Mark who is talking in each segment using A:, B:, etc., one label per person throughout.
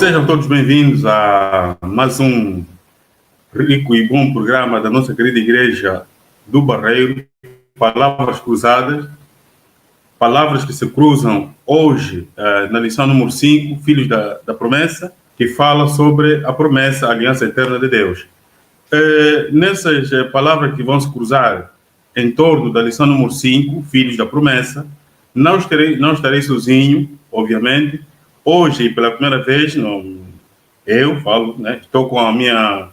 A: Sejam todos bem-vindos a mais um rico e bom programa da nossa querida Igreja do Barreiro, Palavras Cruzadas, palavras que se cruzam hoje na lição número 5, Filhos da Promessa, que fala sobre a promessa, a aliança eterna de Deus. Nessas palavras que vão se cruzar em torno da lição número 5, Filhos da Promessa, não estarei sozinho, obviamente. Hoje, pela primeira vez, eu falo, né, estou com a minha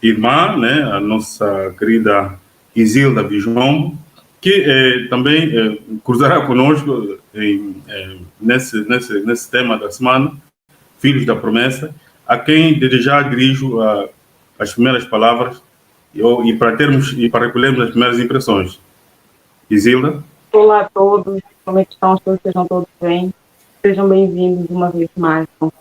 A: irmã, né, a nossa querida Isilda Bijombo, que também cruzará conosco nesse tema da semana, Filhos da Promessa, a quem desde já dirijo as primeiras palavras e para recolhermos as primeiras impressões. Isilda?
B: Olá a todos, como é que estão? Espero que estejam todos bem. Sejam bem-vindos uma vez mais, com o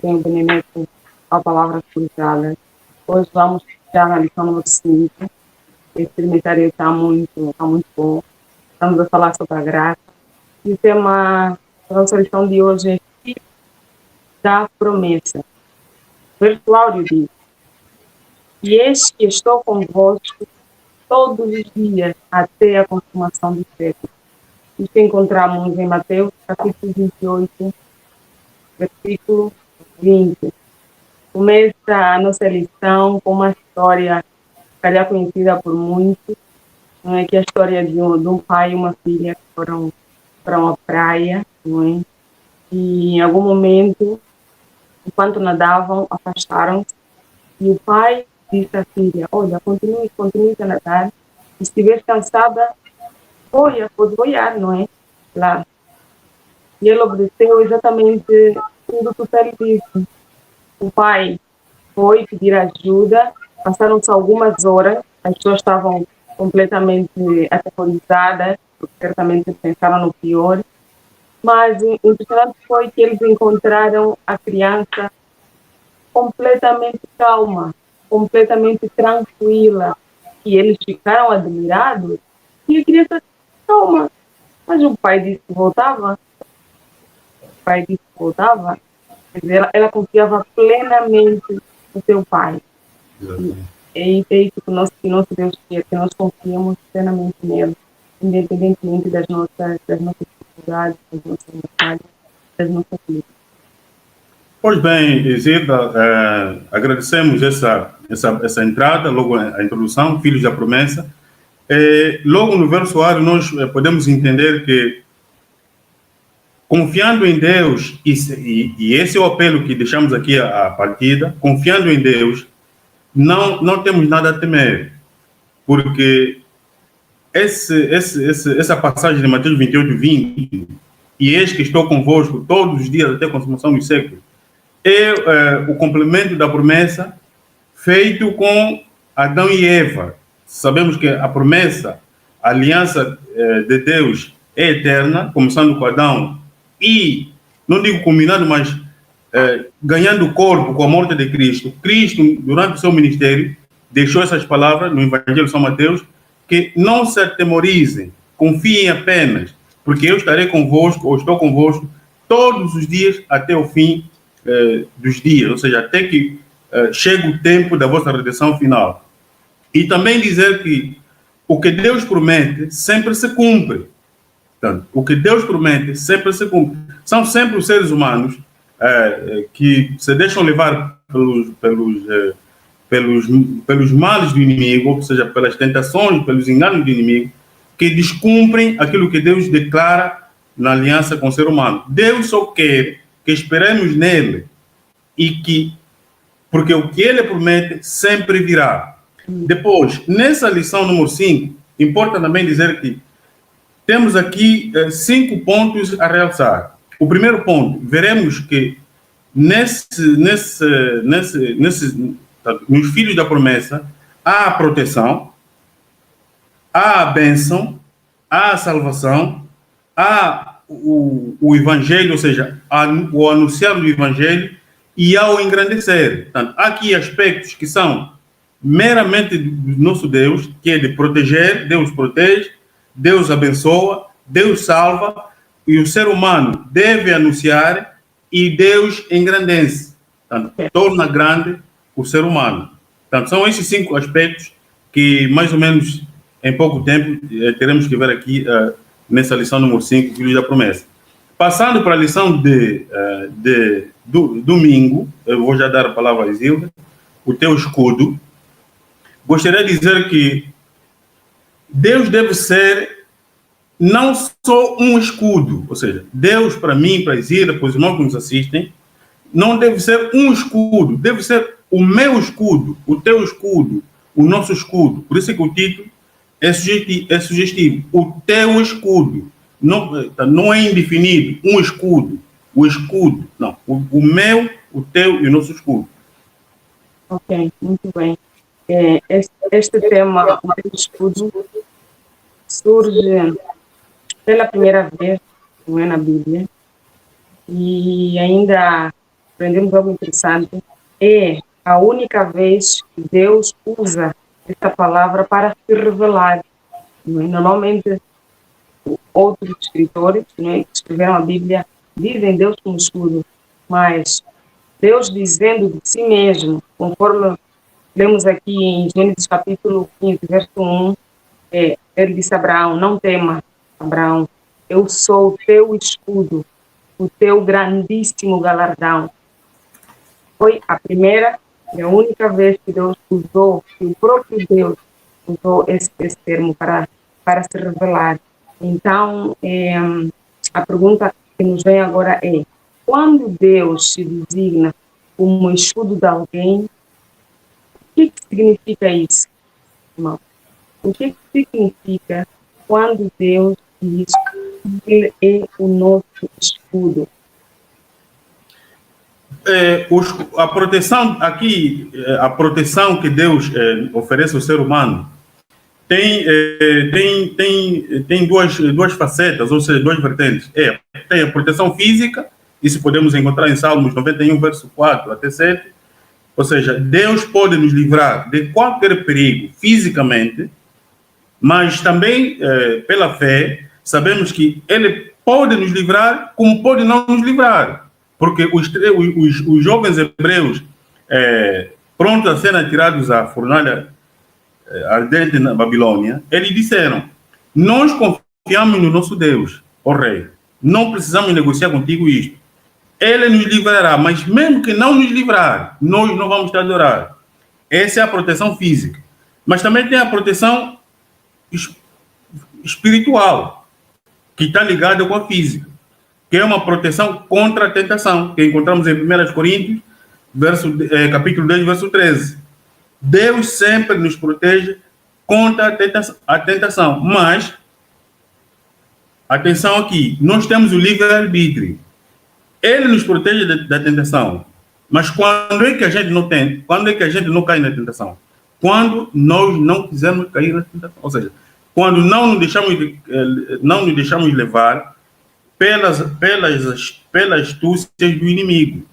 B: bem benemérito à Palavra Cruzada. Hoje vamos ficar na lição número 5. Esse comentário está muito bom. Estamos a falar sobre a graça. E o tema da nossa lição de hoje é Filhos da Promessa. O verso áureo diz: E eis que estou convosco todos os dias até a consumação do século. Isto encontramos em Mateus, capítulo 28, versículo 20. Começa a nossa lição com uma história, se calhar conhecida por muitos, não é? Que é a história de um pai e uma filha que foram à praia, não é? E em algum momento, enquanto nadavam, afastaram-se, e o pai disse à filha: olha, continue a nadar, e se estiver cansada, pode boiar, não é? Lá. E ele obedeceu exatamente tudo o que ele disse. O pai foi pedir ajuda, passaram-se algumas horas, as pessoas estavam completamente aterrorizadas, porque certamente pensaram no pior, mas o importante foi que eles encontraram a criança completamente calma, completamente tranquila, e eles ficaram admirados, e a criança calma. Mas o pai disse que voltava. Quer dizer, ela confiava plenamente no seu pai. É isso que nosso Deus quer, que nós confiamos plenamente nele, independentemente das nossas dificuldades, das nossas batalhas, das nossas lutas.
A: Pois bem, Isilda, agradecemos essa entrada, logo a introdução, Filhos da Promessa. Logo no verso áureo nós podemos entender que, confiando em Deus, e esse é o apelo que deixamos aqui à partida, confiando em Deus, não temos nada a temer, porque essa passagem de Mateus 28, 20, e eis que estou convosco todos os dias até a consumação dos séculos, é o complemento da promessa feito com Adão e Eva. Sabemos que a promessa, a aliança de Deus é eterna, começando com Adão e, não digo culminando, mas ganhando corpo com a morte de Cristo. Cristo, durante o seu ministério, deixou essas palavras no Evangelho de São Mateus, que não se atemorizem, confiem apenas, porque eu estarei convosco, ou estou convosco, todos os dias até o fim dos dias, ou seja, até que chegue o tempo da vossa redenção final. E também dizer que o que Deus promete sempre se cumpre. Portanto, o que Deus promete sempre se cumpre. São sempre os seres humanos que se deixam levar pelos males do inimigo, ou seja, pelas tentações, pelos enganos do inimigo, que descumprem aquilo que Deus declara na aliança com o ser humano. Deus só quer que esperemos nele porque o que ele promete sempre virá. Depois, nessa lição número 5, importa também dizer que temos aqui 5 pontos a realçar. O primeiro ponto, veremos que nos Filhos da Promessa há a proteção, há a bênção, há a salvação, há o Evangelho, ou seja, o anunciar do Evangelho, e há o engrandecer. Portanto, há aqui aspectos que são meramente do nosso Deus, que é de proteger. Deus protege, Deus abençoa, Deus salva, e o ser humano deve anunciar e Deus engrandece. Portanto, torna grande o ser humano. Portanto, são esses 5 aspectos que, mais ou menos, em pouco tempo, teremos que ver aqui nessa lição número 5, Filhos da Promessa. Passando para a lição de domingo, eu vou já dar a palavra a Isilda, o teu escudo. Gostaria de dizer que Deus deve ser não só um escudo, ou seja, Deus para mim, para Isilda, para os irmãos que nos assistem, não deve ser um escudo, deve ser o meu escudo, o teu escudo, o nosso escudo. Por isso é que o título é sugestivo. O teu escudo. Não é indefinido. Um escudo. O escudo. Não. O meu, o teu e o nosso escudo.
B: Ok, muito bem. Este tema, o teu escudo, surge pela primeira vez, não é, na Bíblia, e ainda aprendemos algo interessante. É a única vez que Deus usa esta palavra para se revelar. Não é? Normalmente, outros escritores, não é, que escreveram a Bíblia dizem Deus como escudo, mas Deus dizendo de si mesmo, conforme lemos aqui em Gênesis capítulo 15, verso 1, ele disse a Abraão: não tema, Abraão, eu sou o teu escudo, o teu grandíssimo galardão. Foi a primeira e a única vez que Deus usou, que o próprio Deus usou esse termo para se revelar. Então, a pergunta que nos vem agora é: quando Deus se designa como escudo de alguém, o que significa isso, irmão? O que significa quando Deus diz que Ele é o nosso escudo?
A: A proteção aqui, a proteção que Deus oferece ao ser humano tem duas facetas, ou seja, duas vertentes. Tem a proteção física, isso podemos encontrar em Salmos 91, verso 4 até 7. Ou seja, Deus pode nos livrar de qualquer perigo fisicamente, mas também pela fé sabemos que Ele pode nos livrar, como pode não nos livrar. Porque os jovens hebreus, prontos a serem atirados à fornalha ardente na Babilônia, eles disseram: nós confiamos no nosso Deus, ó rei, não precisamos negociar contigo isto. Ele nos livrará, mas mesmo que não nos livrar, nós não vamos te adorar. Essa é a proteção física. Mas também tem a proteção espiritual, que está ligada com a física, que é uma proteção contra a tentação, que encontramos em 1 Coríntios, capítulo 10, verso 13. Deus sempre nos protege contra a tentação, mas, atenção aqui, nós temos o livre-arbítrio. Ele nos protege da tentação, mas quando é que a gente não tem? Quando é que a gente não cai na tentação? Quando nós não quisermos cair na tentação, ou seja, quando não nos deixamos levar pelas astúcias do inimigo.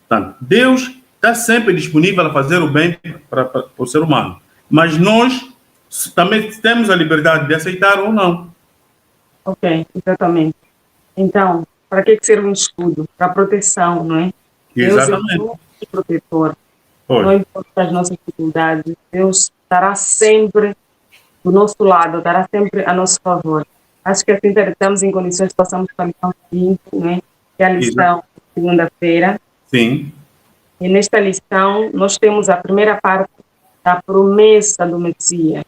A: Portanto, Deus está sempre disponível a fazer o bem para o ser humano, mas nós também temos a liberdade de aceitar ou não.
B: Ok, exatamente. Então, para que serve um escudo? Para proteção, não é?
A: Exatamente.
B: Deus é o nosso protetor. Não importa as nossas dificuldades, Deus estará sempre do nosso lado, estará sempre a nosso favor. Acho que assim estamos em condições de passarmos para a lição seguinte, né? Que é a lição de segunda-feira.
A: Sim.
B: E nesta lição nós temos a primeira parte da promessa do Messias.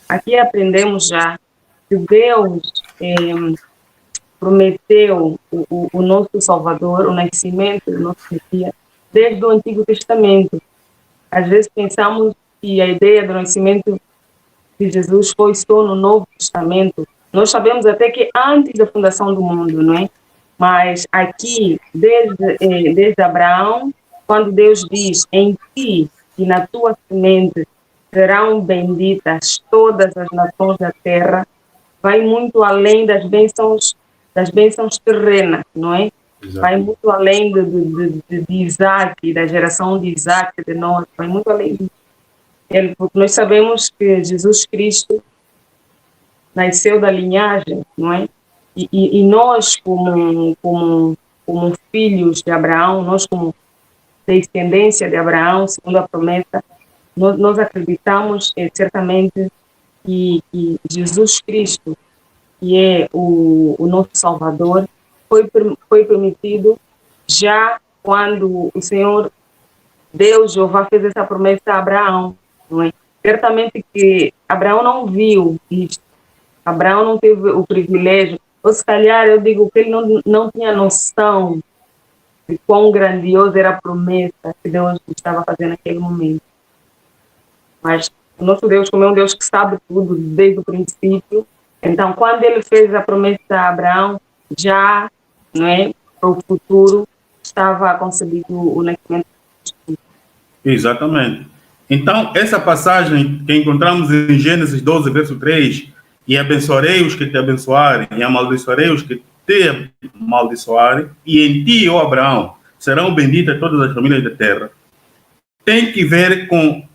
B: Aqui aprendemos já que Deus prometeu o nosso Salvador, o nascimento do nosso Messias, desde o Antigo Testamento. Às vezes pensamos que a ideia do nascimento de Jesus foi só no Novo Testamento. Nós sabemos até que antes da fundação do mundo, não é? Mas aqui, desde Abraão, quando Deus diz: em ti e na tua semente serão benditas todas as nações da terra, vai muito além das bênçãos terrenas, não é? Exato. Vai muito além de Isaac, da geração de Isaac, de nós, vai muito além disso. Porque nós sabemos que Jesus Cristo nasceu da linhagem, não é? E nós, como como filhos de Abraão, nós como descendência de Abraão, segundo a promessa, nós acreditamos certamente que Jesus Cristo, que é o nosso Salvador, foi permitido já quando o Senhor, Deus, Jeová, fez essa promessa a Abraão. Não é? Certamente que Abraão não viu isto, Abraão não teve o privilégio, ou se calhar eu digo que ele não tinha noção de quão grandiosa era a promessa que Deus estava fazendo naquele momento. Mas o nosso Deus, como é um Deus que sabe tudo desde o princípio, então quando ele fez a promessa a Abraão, já, não é, para o futuro, estava concebido o nascimento de Jesus.
A: Exatamente. Então, essa passagem que encontramos em Gênesis 12, verso 3, e abençoarei os que te abençoarem, e amaldiçoarei os que te amaldiçoarem, e em ti, ó Abraão, serão benditas todas as famílias da terra, tem que ver com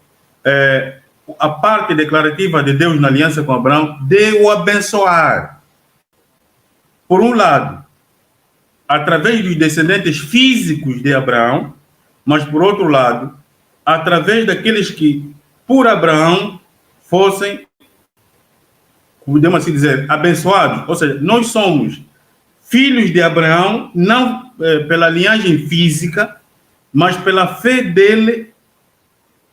A: a parte declarativa de Deus na aliança com Abraão, de o abençoar. Por um lado, através dos descendentes físicos de Abraão, mas por outro lado, através daqueles que, por Abraão, fossem, podemos assim dizer, abençoados. Ou seja, nós somos filhos de Abraão, não pela linhagem física, mas pela fé dele,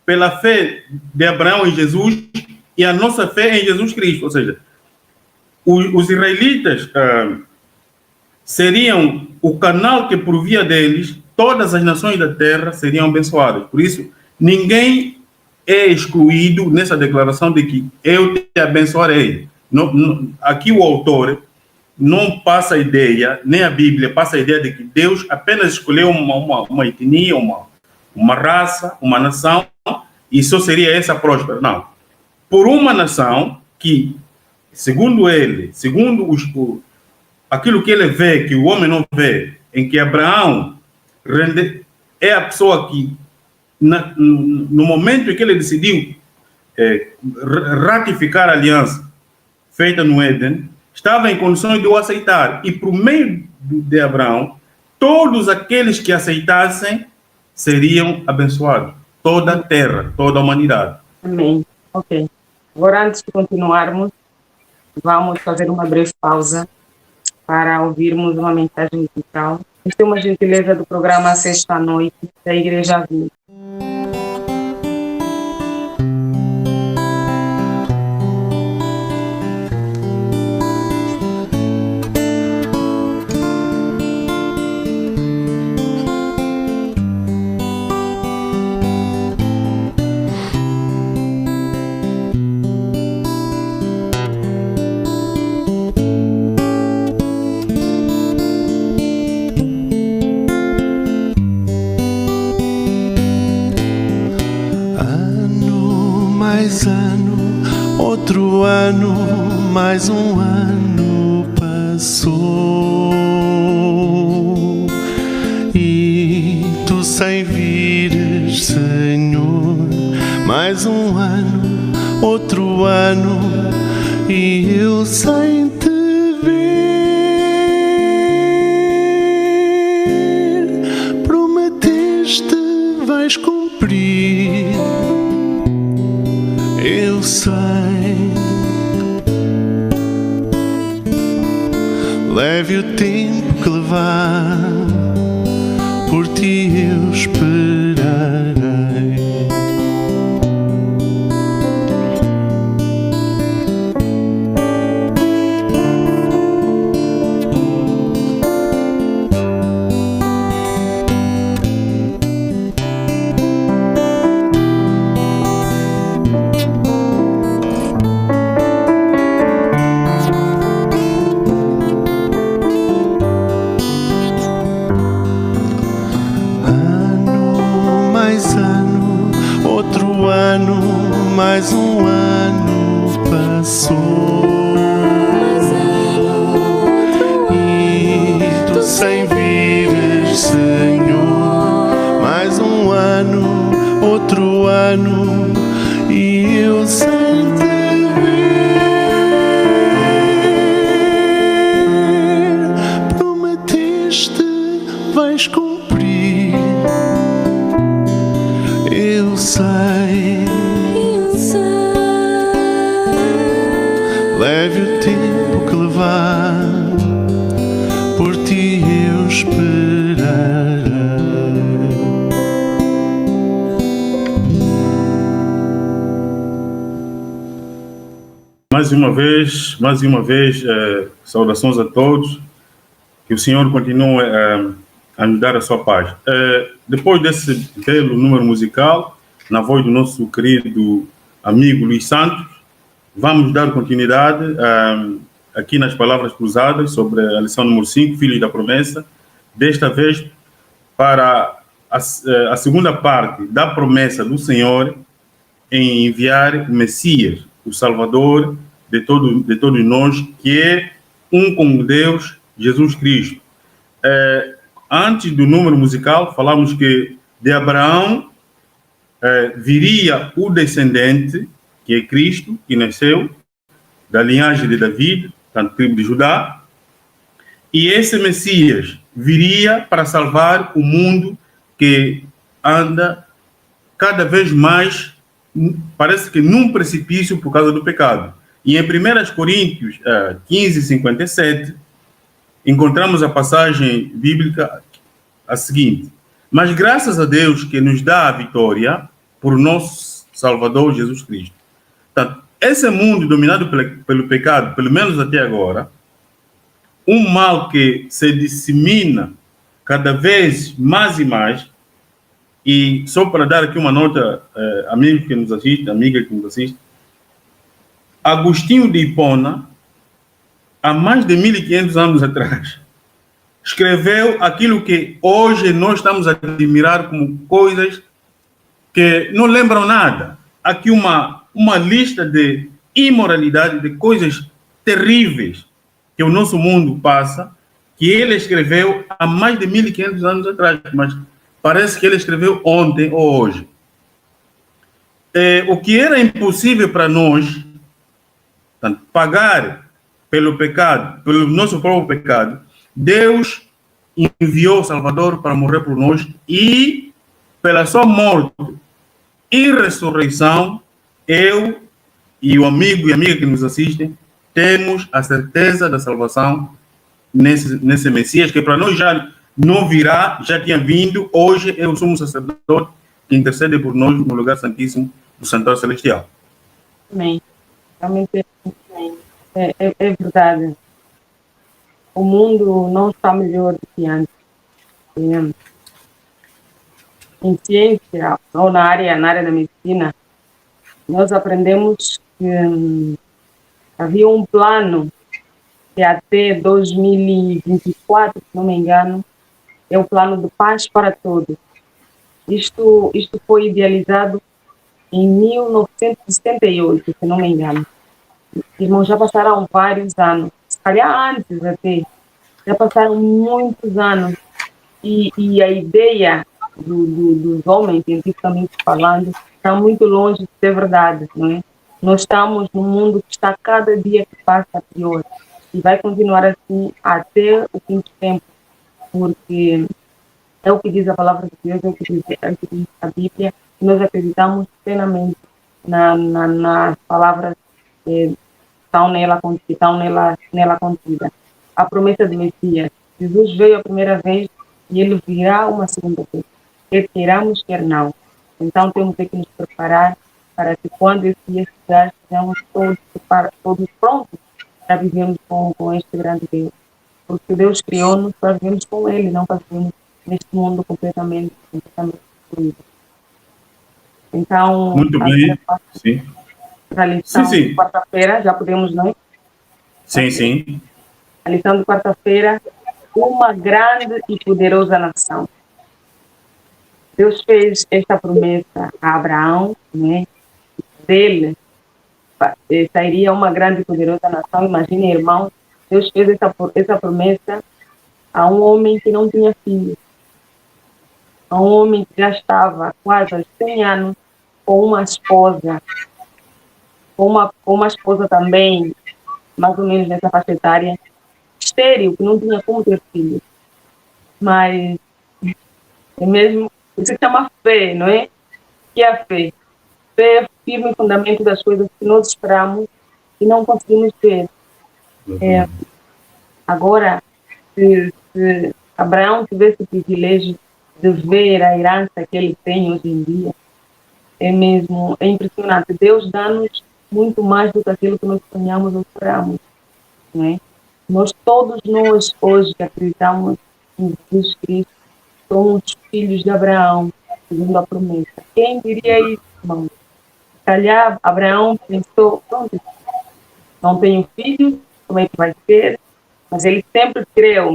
A: pela fé de Abraão em Jesus e a nossa fé em Jesus Cristo. Ou seja, os israelitas seriam o canal que, por via deles, todas as nações da terra seriam abençoadas. Por isso, ninguém é excluído nessa declaração de que eu te abençoarei. Aqui o autor não passa a ideia, nem a Bíblia passa a ideia de que Deus apenas escolheu uma etnia, uma raça, uma nação, e só seria essa próspera. Não. Por uma nação que, segundo ele, segundo aquilo que ele vê, que o homem não vê, em que Abraão é a pessoa que, no momento em que ele decidiu ratificar a aliança feita no Éden, estava em condições de o aceitar. E por meio de Abraão, todos aqueles que aceitassem seriam abençoados. Toda a terra, toda a humanidade.
B: Amém. Ok. Agora, antes de continuarmos, vamos fazer uma breve pausa para ouvirmos uma mensagem musical. Esta é uma gentileza do programa Sexta à Noite, da Igreja Vida.
C: Outro ano, mais um ano passou e tu sem vires, Senhor. Mais um ano, outro ano e eu sem te ver. Prometeste, vais cumprir. Eu sei, leve o tempo que levar, por ti eu esperarei. Mais o tempo que levar, por ti eu esperarei.
A: Mais uma vez, saudações a todos. Que o Senhor continue a nos dar a sua paz. Depois desse belo número musical, na voz do nosso querido amigo Luís Santos, vamos dar continuidade aqui nas palavras cruzadas sobre a lição número 5, Filhos da Promessa, desta vez para a segunda parte da promessa do Senhor em enviar o Messias, o Salvador de todos nós, que é um com Deus, Jesus Cristo. Antes do número musical, falamos que de Abraão viria o descendente, que é Cristo, que nasceu da linhagem de Davi, da tribo de Judá, e esse Messias viria para salvar o mundo que anda cada vez mais, parece que num precipício por causa do pecado. E em 1 Coríntios 15, 57, encontramos a passagem bíblica a seguinte: mas graças a Deus que nos dá a vitória por nosso Salvador Jesus Cristo. Portanto, esse mundo dominado pelo pecado, pelo menos até agora, um mal que se dissemina cada vez mais e mais, e só para dar aqui uma nota, amiga que nos assiste, Agostinho de Hipona, há mais de 1500 anos atrás, escreveu aquilo que hoje nós estamos a admirar como coisas que não lembram nada. Aqui uma lista de imoralidade, de coisas terríveis que o nosso mundo passa, que ele escreveu há mais de 1500 anos atrás, mas parece que ele escreveu ontem ou hoje. O que era impossível para nós, portanto, pagar pelo pecado, pelo nosso próprio pecado, Deus enviou o Salvador para morrer por nós, e pela sua morte e ressurreição, eu e o amigo e amiga que nos assistem temos a certeza da salvação nesse Messias, que para nós já não virá, já tinha vindo. Hoje é o sumo sacerdote que intercede por nós no lugar santíssimo do Santuário Celestial.
B: Amém. Realmente é verdade. O mundo não está melhor do que antes. Em ciência, ou na área da medicina, nós aprendemos que havia um plano que até 2024, se não me engano, é o plano de paz para todos. Isto foi idealizado em 1978, se não me engano. Irmãos, já passaram vários anos, se calhar antes até, já passaram muitos anos, e a ideia dos homens, cientificamente falando, está muito longe de ser verdade, não é? Nós estamos num mundo que está cada dia que passa pior, e vai continuar assim até o fim do tempo, porque é o que diz a palavra de Deus, é o que diz a Bíblia, e nós acreditamos plenamente nas palavras que estão nela contida. A promessa do Messias. Jesus veio a primeira vez e ele virá uma segunda vez. Quer queiramos, quer não. Então temos que nos preparar para que quando esse dia chegar, estejamos todos prontos para vivermos com este grande Deus. Porque Deus criou-nos para vivermos com Ele, não para vivermos neste mundo completamente destruído. Então,
A: muito bem. Sim.
B: Para a lição de quarta-feira, já podemos, não é?
A: Sim, sim.
B: A lição de quarta-feira, uma grande e poderosa nação. Deus fez esta promessa a Abraão, né? Dele sairia uma grande e poderosa nação. Imagine, irmão, Deus fez essa promessa a um homem que não tinha filhos, a um homem que já estava quase aos 100 anos com uma esposa, com uma esposa também, mais ou menos nessa faixa etária, estéril, que não tinha como ter filhos. Mas é mesmo, isso se chama fé, não é? Que é a fé? Fé é o firme fundamento das coisas que nós esperamos e não conseguimos ver. Agora, se Abraão tivesse o privilégio de ver a herança que ele tem hoje em dia, é impressionante. Deus dá-nos muito mais do que aquilo que nós sonhamos ou esperamos, não é? Todos nós hoje que acreditamos em Jesus Cristo, somos filhos de Abraão, segundo a promessa. Quem diria isso, irmão? Se calhar Abraão pensou, pronto, não tenho filho, como é que vai ser? Mas ele sempre creu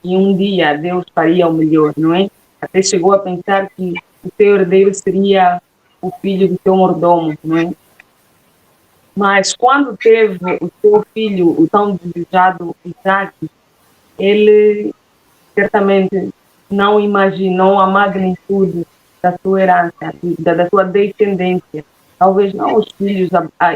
B: que um dia Deus faria o melhor, não é? Até chegou a pensar que o seu herdeiro seria o filho do seu mordomo, não é? Mas quando teve o seu filho, o tão desejado Isaac, ele certamente não imaginou a magnitude da sua herança, da sua descendência. Talvez não os filhos,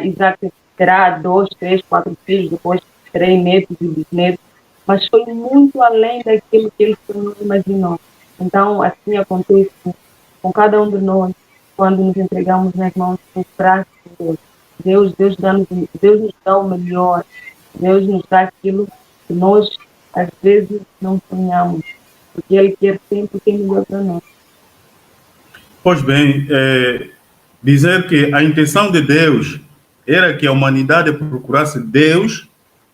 B: Isaac terá 2, 3, 4 filhos, depois terei netos e bisnetos, mas foi muito além daquilo que ele não imaginou. Então, assim acontece com cada um de nós, quando nos entregamos nas mãos dos braços de Deus. Deus nos dá o melhor, Deus nos dá aquilo que nós, às vezes, não sonhamos, porque Ele quer sempre o que é melhor para nós.
A: Pois bem, dizer que a intenção de Deus era que a humanidade procurasse Deus,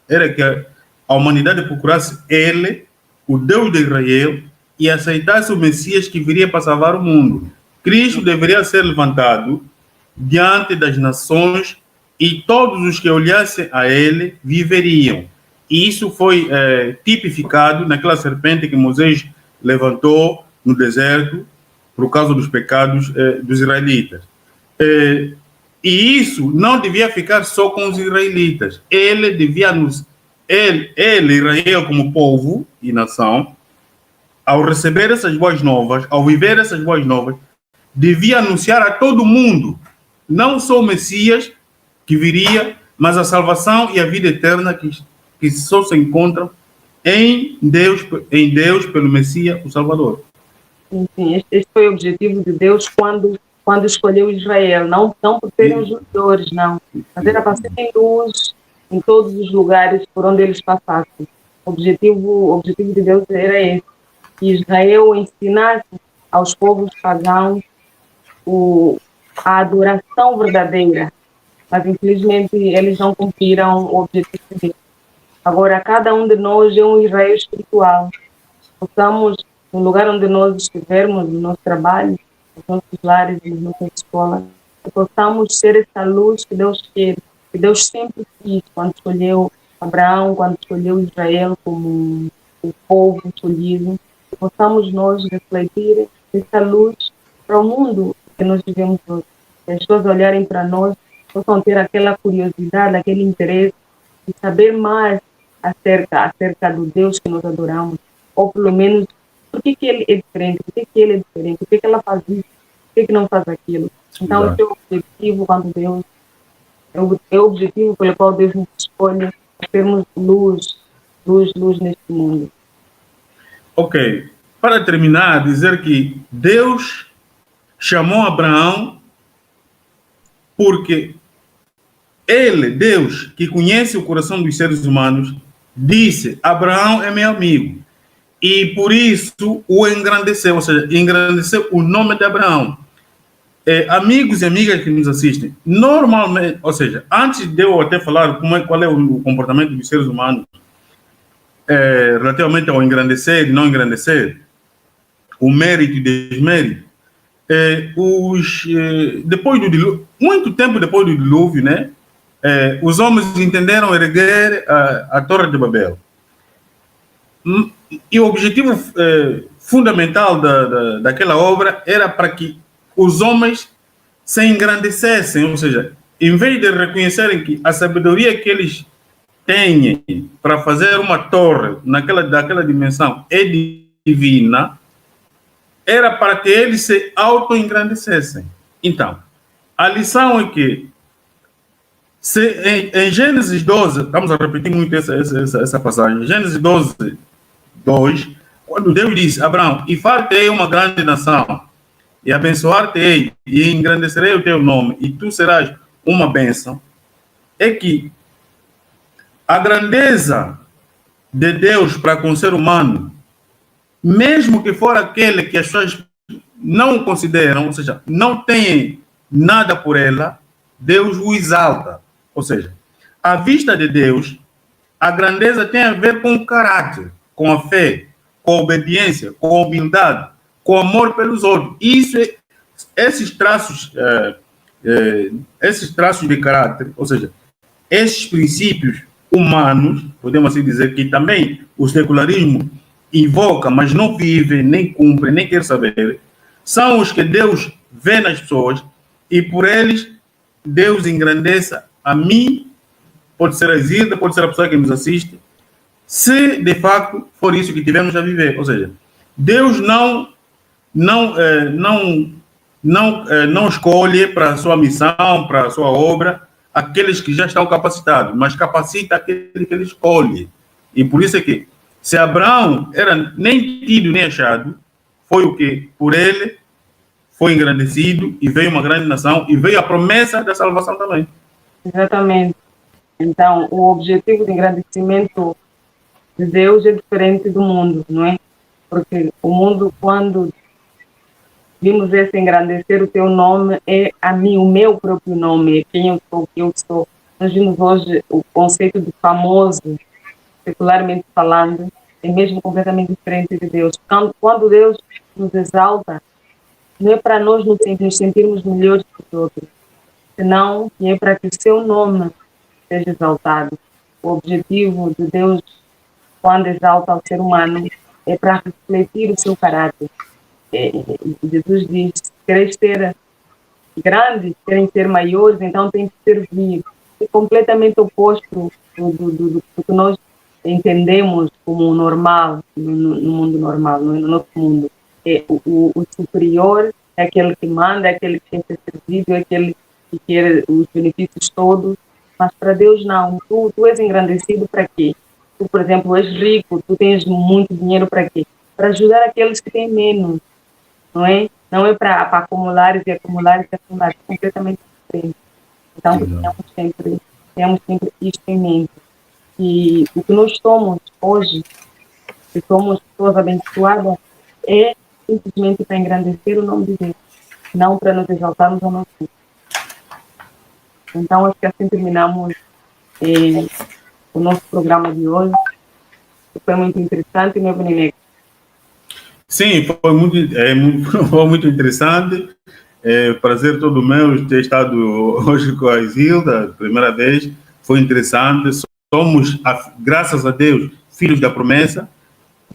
A: era que a humanidade procurasse Ele, o Deus de Israel, e aceitasse o Messias que viria para salvar o mundo. Cristo deveria ser levantado diante das nações e todos os que olhassem a Ele viveriam. E isso foi tipificado naquela serpente que Moisés levantou no deserto por causa dos pecados dos israelitas. E isso não devia ficar só com os israelitas. Ele devia Israel como povo e nação, ao receber essas boas novas, ao viver essas boas novas, devia anunciar a todo mundo, não só o Messias que viria, mas a salvação e a vida eterna que só se encontram em Deus pelo Messias, o Salvador.
B: Sim, este foi o objetivo de Deus quando escolheu Israel, não por serem os judeus, não, mas era para serem luz em todos os lugares por onde eles passassem. O objetivo de Deus era esse, que Israel ensinasse aos povos pagãos a adoração verdadeira, mas infelizmente eles não cumpriram o objetivo deles. Agora, cada um de nós é um Israel espiritual. Possamos, no lugar onde nós estivermos, no nosso trabalho, nos nossos lares, nas nossas escolas, que possamos ser essa luz que Deus quer, que Deus sempre quis quando escolheu Abraão, quando escolheu Israel como o povo escolhido, que possamos nós refletir essa luz para o mundo que nós vivemos hoje. Que as pessoas olharem para nós, possam ter aquela curiosidade, aquele interesse de saber mais acerca do Deus que nós adoramos, ou pelo menos por que ele é diferente, por que ele é diferente, por que ela faz isso, por que não faz aquilo. Então, esse é o objetivo quando Deus, é o objetivo pelo qual Deus nos escolhe, termos luz neste mundo.
A: Ok. Para terminar, dizer que Deus chamou Abraão porque Ele, Deus, que conhece o coração dos seres humanos, disse: Abraão é meu amigo. E por isso o engrandeceu, ou seja, engrandeceu o nome de Abraão. Amigos e amigas que nos assistem, normalmente, ou seja, antes de eu até falar qual é o comportamento dos seres humanos relativamente ao engrandecer e não engrandecer, o mérito e desmérito, depois do dilúvio, muito tempo depois do dilúvio, né, os homens entenderam erguer a Torre de Babel. E o objetivo fundamental daquela obra era para que os homens se engrandecessem, ou seja, em vez de reconhecerem que a sabedoria que eles têm para fazer uma torre daquela dimensão é divina, era para que eles se auto-engrandecessem. Então, a lição é que em Gênesis 12, estamos a repetir muito essa passagem, Gênesis 12, 2, quando Deus diz: Abraão, e far-te-ei uma grande nação, e abençoar-te-ei, e engrandecerei o teu nome, e tu serás uma bênção, é que A grandeza de Deus para com o ser humano, mesmo que for aquele que as pessoas não consideram, ou seja, não têm nada por ela, Deus o exalta. Ou seja, à vista de Deus, a grandeza tem a ver com o caráter, com a fé, com a obediência, com a humildade, com o amor pelos outros. Esses traços de caráter, ou seja, esses princípios humanos, podemos assim dizer, que também o secularismo invoca, mas não vive, nem cumpre, nem quer saber, são os que Deus vê nas pessoas e por eles Deus engrandeça a mim, pode ser a Isilda, pode ser a pessoa que nos assiste, se de facto for isso que tivemos a viver. Ou seja, Deus não escolhe para a sua missão, para a sua obra, aqueles que já estão capacitados, mas capacita aquele que ele escolhe. E por isso é que, se Abraão era nem tido nem achado, foi o que? Por ele foi engrandecido e veio uma grande nação e veio a promessa da salvação também.
B: Exatamente. Então, o objetivo de engrandecimento de Deus é diferente do mundo, não é? Porque o mundo, quando vimos esse engrandecer o teu nome, é a mim, o meu próprio nome, é quem eu sou, o que eu sou. Nós vimos hoje o conceito de famoso, secularmente falando, é mesmo completamente diferente de Deus. Quando Deus nos exalta, não é para nós nos sentirmos melhores que os outros, senão é para que o seu nome seja exaltado. O objetivo de Deus, quando exalta o ser humano, é para refletir o seu caráter. Jesus diz: se queres ser grandes, querem ser maiores, então tem que servir. É completamente oposto do que nós entendemos como normal, no mundo normal, no nosso mundo. O superior é aquele que manda, é aquele que quer ser servido, é aquele que quer os benefícios todos, mas para Deus não. Tu és engrandecido para quê? Tu, por exemplo, és rico, tu tens muito dinheiro para quê? Para ajudar aqueles que têm menos, não é? Não é para acumular e acumular, é completamente diferente. Então, tenhamos sempre isto em mente. E o que nós somos hoje, que somos pessoas abençoadas, é simplesmente para engrandecer o nome de Deus, não para nos exaltarmos ao nosso Deus. Então, acho que assim terminamos o nosso programa de hoje. Foi muito interessante, meu Beneneco.
A: Sim, foi muito interessante. Prazer todo meu ter estado hoje com a Isilda, primeira vez. Foi interessante. Somos, graças a Deus, filhos da promessa.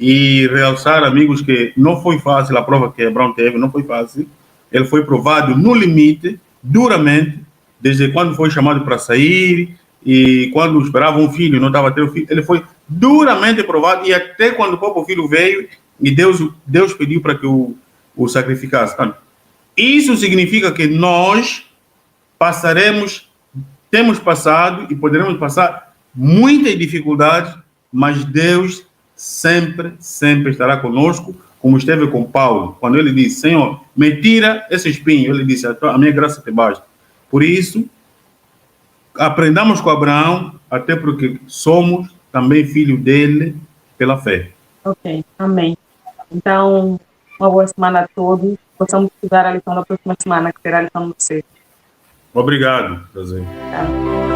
A: E realçar, amigos, que não foi fácil a prova que Abraão teve, não foi fácil. Ele foi provado no limite, duramente, desde quando foi chamado para sair e quando esperava um filho, não estava a ter o filho. Ele foi duramente provado e até quando o próprio filho veio e Deus pediu para que o sacrificasse. Isso significa que nós temos passado e poderemos passar muitas dificuldades, mas Deus sempre estará conosco, como esteve com Paulo, quando ele disse: Senhor, me tira esse espinho. Ele disse: a minha graça te basta. Por isso, aprendamos com Abraão, até porque somos também filhos dele pela fé.
B: Ok, amém. Então, uma boa semana a todos. Possamos estudar a lição da próxima semana, que será a lição do 6.
A: Obrigado, prazer.
B: Tá.